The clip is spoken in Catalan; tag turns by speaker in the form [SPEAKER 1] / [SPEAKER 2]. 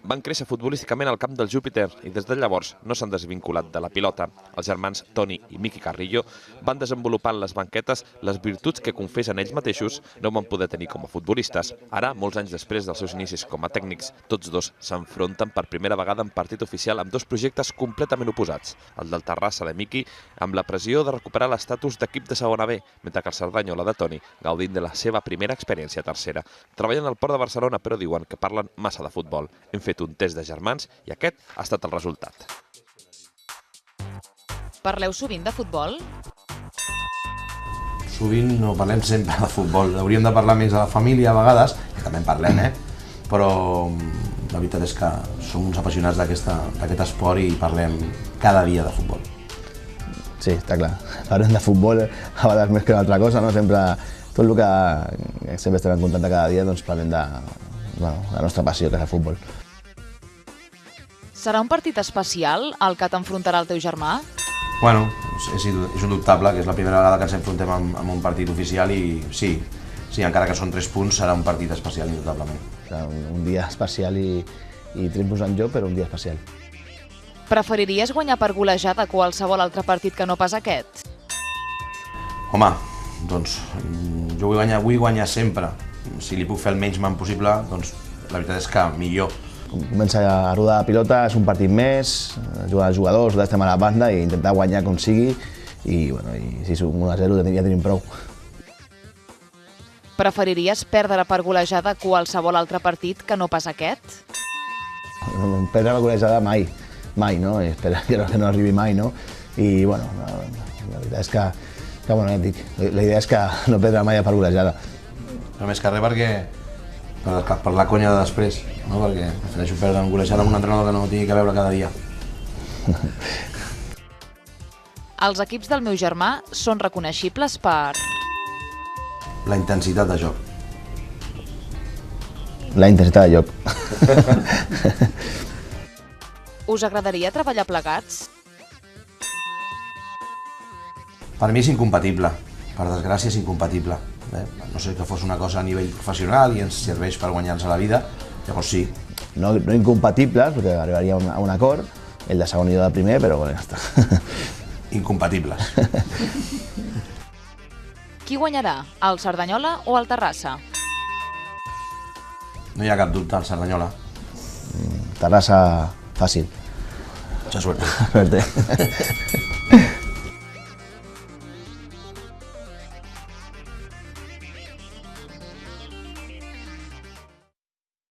[SPEAKER 1] Van créixer futbolísticament al camp del Júpiter i des de llavors no s'han desvinculat de la pilota. Els germans Toni i Miqui Carrillo van desenvolupar en les banquetes les virtuts que confessen ells mateixos no van poder tenir com a futbolistes. Ara, molts anys després dels seus inicis com a tècnics, tots dos s'enfronten per primera vegada en partit oficial amb dos projectes completament oposats. El del Terrassa de Miqui, amb la pressió de recuperar l'estatus d'equip de segona B, mentre que el Cerdanyola de Toni, gaudint de la seva primera experiència a tercera. Treballen al Port de Barcelona, però diuen que parlen massa de futbol. Hem fet un test de germans i aquest ha estat el resultat.
[SPEAKER 2] Parleu sovint de futbol?
[SPEAKER 3] Sovint no parlem sempre de futbol. Hauríem de parlar més de la família a vegades, que també en parlem, però la veritat és que som uns apassionats d'aquest esport i parlem cada dia de futbol.
[SPEAKER 4] Sí, està clar. Parlem de futbol, a vegades més que una altra cosa, no? Sempre, tot el que sempre estem en contacte cada dia, doncs parlem de la nostra passió, que és el futbol.
[SPEAKER 2] Serà un partit especial el que t'enfrontarà el teu germà?
[SPEAKER 3] Bueno, és indubtable que és la primera vegada que ens enfrontem amb un partit oficial i sí, encara que són 3 punts, serà un partit especial, indubtablement.
[SPEAKER 4] Serà un dia especial i 3 punts en joc, però un dia especial.
[SPEAKER 2] Preferiries guanyar per golejada qualsevol altre partit que no pas aquest?
[SPEAKER 3] Home, doncs jo vull guanyar sempre. Si li puc fer el menys man possible, doncs la veritat és que millor.
[SPEAKER 4] Comença a rodar la pilota, és un partit més, jugar els jugadors, estem a la banda i intentar guanyar com sigui i si és 1-0 ja tenim prou.
[SPEAKER 2] Preferiries perdre per golejada qualsevol altre partit que no pas aquest?
[SPEAKER 4] Perdre per golejada mai, no? Espero que no arribi mai, no? I bueno, la veritat és que ja et dic, la idea és que no perdre mai per golejada.
[SPEAKER 3] Però més que res per la conya de després, no? Perquè prefereixo perdre un golejada amb un entrenador que no tingui que veure cada dia.
[SPEAKER 2] Els equips del meu germà són reconeixibles per...
[SPEAKER 3] La intensitat de joc.
[SPEAKER 4] La intensitat de joc.
[SPEAKER 2] Us agradaria treballar plegats?
[SPEAKER 3] Per mi és incompatible, per desgràcia és incompatible. No sé que fos una cosa a nivell professional i ens serveix per guanyar-nos la vida, llavors sí.
[SPEAKER 4] No incompatibles, perquè arribaríem a un acord, el de segon i jo de primer, però bueno, ja està.
[SPEAKER 3] Incompatibles.
[SPEAKER 2] Qui guanyarà, el Cerdanyola o el Terrassa?
[SPEAKER 3] No hi ha cap dubte, el Cerdanyola.
[SPEAKER 4] Terrassa fàcil.
[SPEAKER 3] Mucha suerte.
[SPEAKER 4] Suerte.